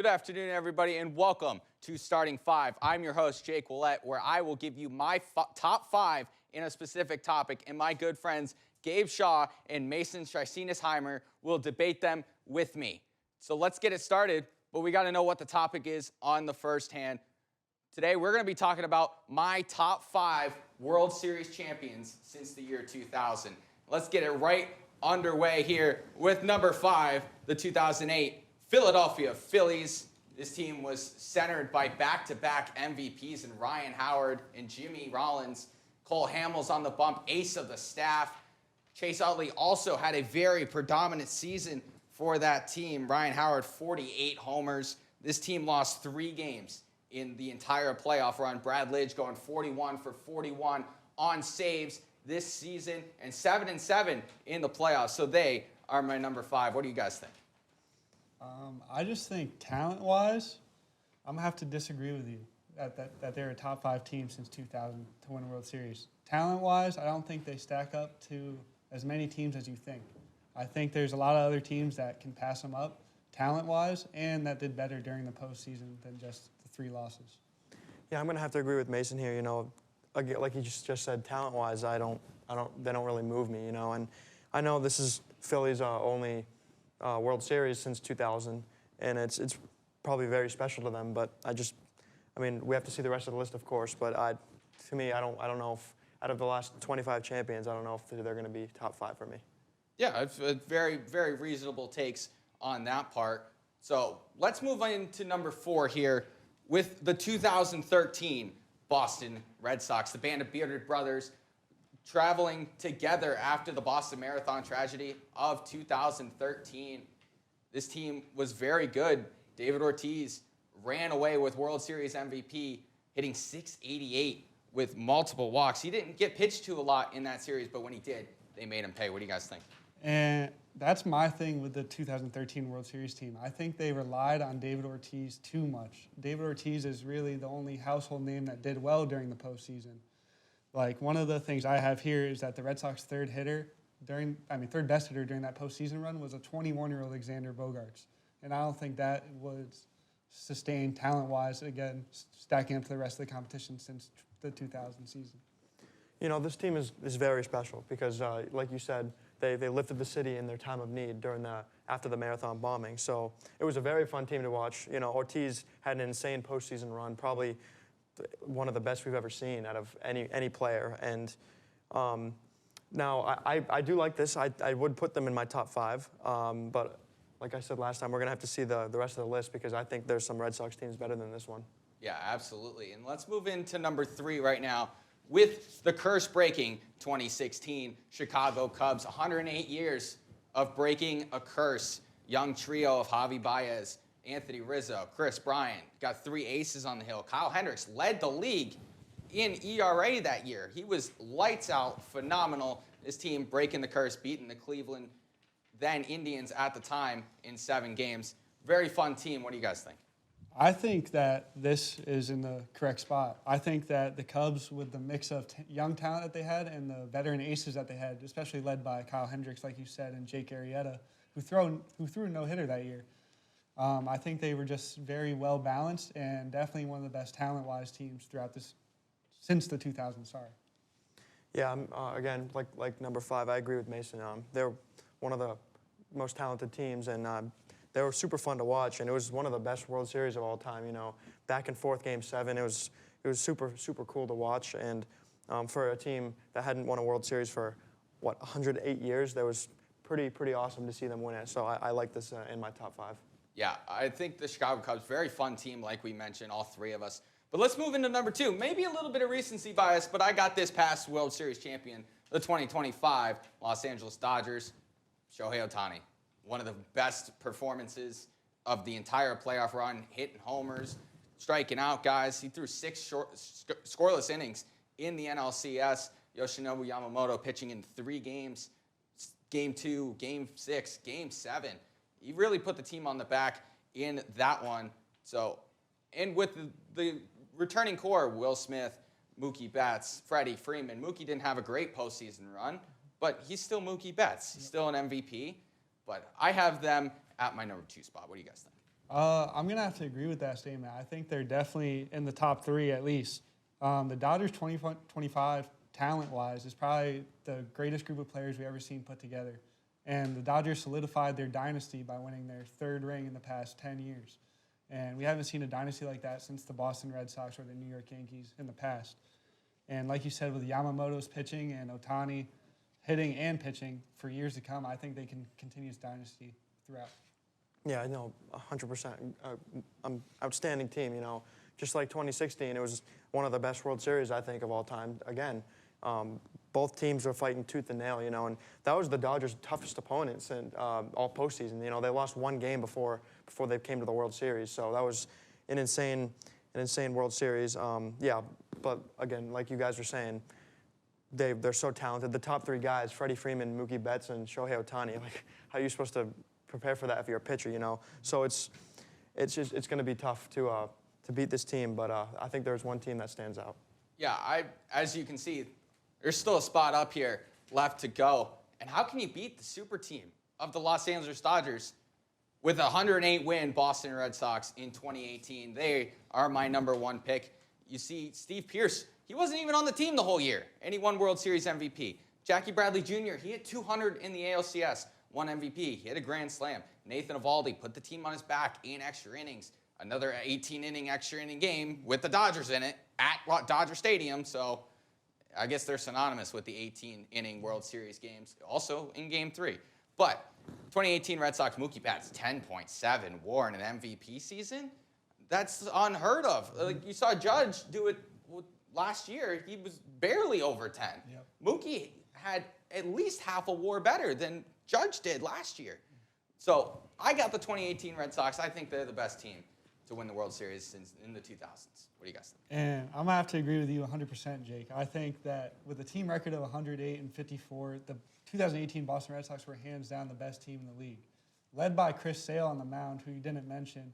Good afternoon, everybody, and welcome to Starting Five. I'm your host, Jake Ouellette, where I will give you my top five in a specific topic, and my good friends Gabe Shaw and Mason Cycenas-Heimer will debate them with me. So let's get it started, but we got to know what the topic is on the first hand. Today, we're going to be talking about my top five World Series champions since the year 2000. Let's get it right underway here with number five, the 2008 Philadelphia Phillies. This team was centered by back-to-back MVPs in Ryan Howard and Jimmy Rollins. Cole Hamels on the bump, ace of the staff. Chase Utley also had a very predominant season for that team. Ryan Howard, 48 homers. This team lost 3 games in the entire playoff run. Brad Lidge going 41 for 41 on saves this season and 7-7 in the playoffs. So they are my number five. What do you guys think? I just think talent-wise, I'm going to have to disagree with you that they're a top 5 team since 2000 to win a World Series. Talent-wise, I don't think they stack up to as many teams as you think. I think there's a lot of other teams that can pass them up talent-wise and that did better during the postseason than just the 3 losses. Yeah, I'm going to have to agree with Mason here. You know, like you just said, talent-wise, they don't really move me. You know, and I know this is Philly's only World Series since 2000, and it's probably very special to them. But I mean, we have to see the rest of the list, of course. But to me, I don't know if out of the last 25 champions, I don't know if they're going to be top 5 for me. Yeah, it's very, very reasonable takes on that part. So let's move on to number 4 here with the 2013 Boston Red Sox, the band of bearded brothers traveling together after the Boston Marathon tragedy of 2013. This team was very good. David Ortiz ran away with World Series MVP, hitting .688 with multiple walks. He didn't get pitched to a lot in that series, but when he did, they made him pay. What do you guys think? And that's my thing with the 2013 World Series team. I think they relied on David Ortiz too much. David Ortiz is really the only household name that did well during the postseason. Like, one of the things I have here is that the Red Sox third best hitter during that postseason run was a 21-year-old Alexander Bogaerts. And I don't think that was sustained talent-wise, again, stacking up to the rest of the competition since the 2000 season. You know, this team is very special because, like you said, they lifted the city in their time of need after the marathon bombing. So it was a very fun team to watch. You know, Ortiz had an insane postseason run, probably one of the best we've ever seen out of any player. And now I do like this. I would put them in my top 5. But like I said last time, we're going to have to see the rest of the list because I think there's some Red Sox teams better than this one. Yeah, absolutely. And let's move into number 3 right now with the curse-breaking 2016 Chicago Cubs. 108 years of breaking a curse. Young trio of Javi Baez, Anthony Rizzo, Chris Bryant, got 3 aces on the hill. Kyle Hendricks led the league in ERA that year. He was lights out, phenomenal. This team breaking the curse, beating the Cleveland, then Indians at the time in 7 games. Very fun team. What do you guys think? I think that this is in the correct spot. I think that the Cubs, with the mix of young talent that they had and the veteran aces that they had, especially led by Kyle Hendricks, like you said, and Jake Ouellette, who threw a no-hitter that year, I think they were just very well balanced and definitely one of the best talent-wise teams throughout this since the 2000s. Sorry. Yeah, again, like number 5, I agree with Mason. They're one of the most talented teams, and they were super fun to watch. And it was one of the best World Series of all time. You know, back and forth Game 7. It was super cool to watch. And for a team that hadn't won a World Series for 108 years, that was pretty awesome to see them win it. So I like this in my top 5. Yeah, I think the Chicago Cubs, very fun team, like we mentioned, all 3 of us. But let's move into number 2. Maybe a little bit of recency bias, but I got this past World Series champion, the 2025 Los Angeles Dodgers, Shohei Ohtani. One of the best performances of the entire playoff run, hitting homers, striking out guys. He threw 6 scoreless innings in the NLCS. Yoshinobu Yamamoto pitching in 3 games, Game 2, Game 6, Game 7. He really put the team on the back in that one. So, and with the returning core, Will Smith, Mookie Betts, Freddie Freeman. Mookie didn't have a great postseason run, but he's still Mookie Betts. He's still an MVP. But I have them at my number 2 spot. What do you guys think? I'm going to have to agree with that statement. I think they're definitely in the top three at least. The Dodgers 2025, talent-wise, is probably the greatest group of players we've ever seen put together. And the Dodgers solidified their dynasty by winning their third ring in the past 10 years. And we haven't seen a dynasty like that since the Boston Red Sox or the New York Yankees in the past. And like you said, with Yamamoto's pitching and Ohtani hitting and pitching for years to come, I think they can continue this dynasty throughout. Yeah, I know, 100%. Outstanding team, Just like 2016, it was one of the best World Series, I think, of all time. Again, both teams were fighting tooth and nail, and that was the Dodgers' toughest opponents in all postseason. They lost one game before they came to the World Series, so that was an insane World Series. But again, like you guys were saying, they're so talented. The top three guys, Freddie Freeman, Mookie Betts, and Shohei Ohtani. Like, how are you supposed to prepare for that if you're a pitcher? So it's going to be tough to beat this team. But I think there's one team that stands out. Yeah, as you can see, there's still a spot up here left to go. And how can you beat the super team of the Los Angeles Dodgers with a 108-win Boston Red Sox in 2018? They are my number one pick. You see, Steve Pearce, he wasn't even on the team the whole year, and he won World Series MVP. Jackie Bradley Jr., he hit 200 in the ALCS, won MVP. He hit a grand slam. Nathan Eovaldi put the team on his back in extra innings. Another 18-inning extra inning game with the Dodgers in it at Dodger Stadium. So I guess they're synonymous with the 18-inning World Series games, also in Game 3. But 2018 Red Sox Mookie Betts, 10.7 WAR in an MVP season. That's unheard of. Like, you saw Judge do it last year. He was barely over 10. Yep. Mookie had at least half a WAR better than Judge did last year. So I got the 2018 Red Sox. I think they're the best team to win the World Series since in the 2000s. What do you guys think? And I'm going to have to agree with you 100%, Jake. I think that with a team record of 108 and 54, the 2018 Boston Red Sox were hands down the best team in the league. Led by Chris Sale on the mound, who you didn't mention,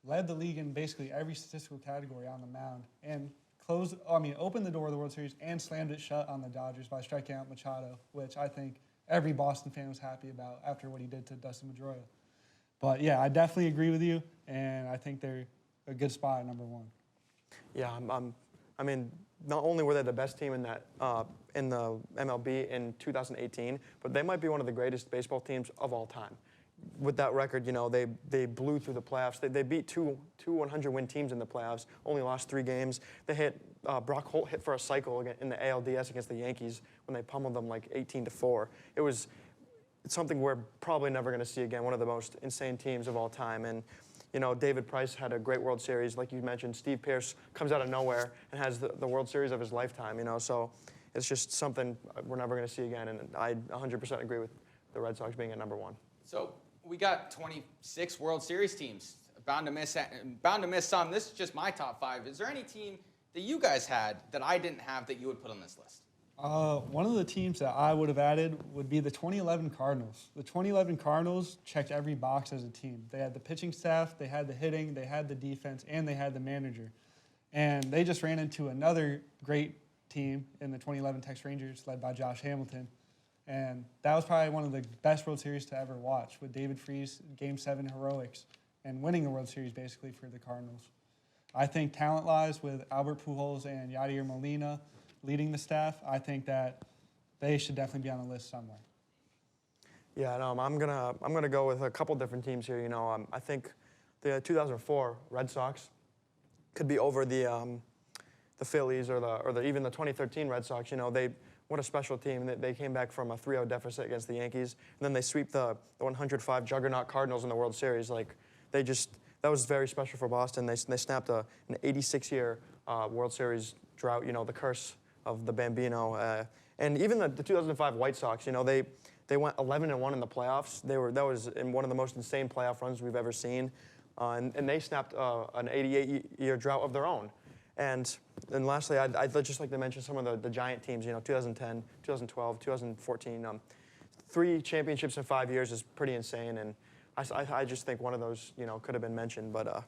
led the league in basically every statistical category on the mound, and opened the door of the World Series and slammed it shut on the Dodgers by striking out Machado, which I think every Boston fan was happy about after what he did to Dustin Pedroia. But yeah, I definitely agree with you, and I think they're a good spot at number one. Yeah, I mean, not only were they the best team in that in the MLB in 2018, but they might be one of the greatest baseball teams of all time. With that record, they blew through the playoffs. They beat two 100-win teams in the playoffs, only lost 3 games. They hit, Brock Holt hit for a cycle in the ALDS against the Yankees when they pummeled them like 18-4. It's something we're probably never going to see again, one of the most insane teams of all time. And, David Price had a great World Series. Like you mentioned, Steve Pearce comes out of nowhere and has the World Series of his lifetime, So it's just something we're never going to see again. And I 100% agree with the Red Sox being at number one. So we got 26 World Series teams. Bound to miss some. This is just my top 5. Is there any team that you guys had that I didn't have that you would put on this list? One of the teams that I would have added would be the 2011 Cardinals. The 2011 Cardinals checked every box as a team. They had the pitching staff, they had the hitting, they had the defense, and they had the manager. And they just ran into another great team in the 2011 Texas Rangers led by Josh Hamilton. And that was probably one of the best World Series to ever watch, with David Freese Game 7 heroics and winning the World Series basically for the Cardinals. I think talent-wise, with Albert Pujols and Yadier Molina leading the staff, I think that they should definitely be on the list somewhere. Yeah, no, I'm gonna go with a couple different teams here. I think the 2004 Red Sox could be over the Phillies or even the 2013 Red Sox. What a special team. They came back from a 3-0 deficit against the Yankees, and then they sweep the 105 juggernaut Cardinals in the World Series. That was very special for Boston. They snapped an 86-year World Series drought, the curse of the Bambino. And even the 2005 White Sox, they went 11-1 in the playoffs. That was in one of the most insane playoff runs we've ever seen. And they snapped an 88-year drought of their own. And lastly, I'd just like to mention some of the giant teams, 2010, 2012, 2014. 3 championships in 5 years is pretty insane, and I just think one of those, could have been mentioned. But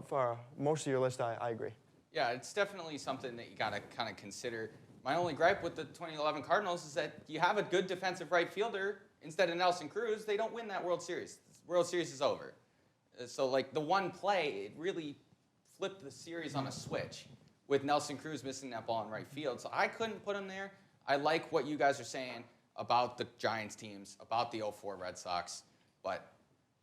for most of your list, I agree. Yeah, it's definitely something that you got to kind of consider. My only gripe with the 2011 Cardinals is that you have a good defensive right fielder instead of Nelson Cruz. They don't win that World Series. The World Series is over. So, like, the one play, it really flipped the series on a switch with Nelson Cruz missing that ball in right field. So I couldn't put him there. I like what you guys are saying about the Giants teams, about the 04 Red Sox. But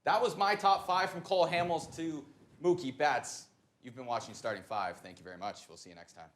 that was my top 5 from Cole Hamels to Mookie Betts. You've been watching Starting 5. Thank you very much. We'll see you next time.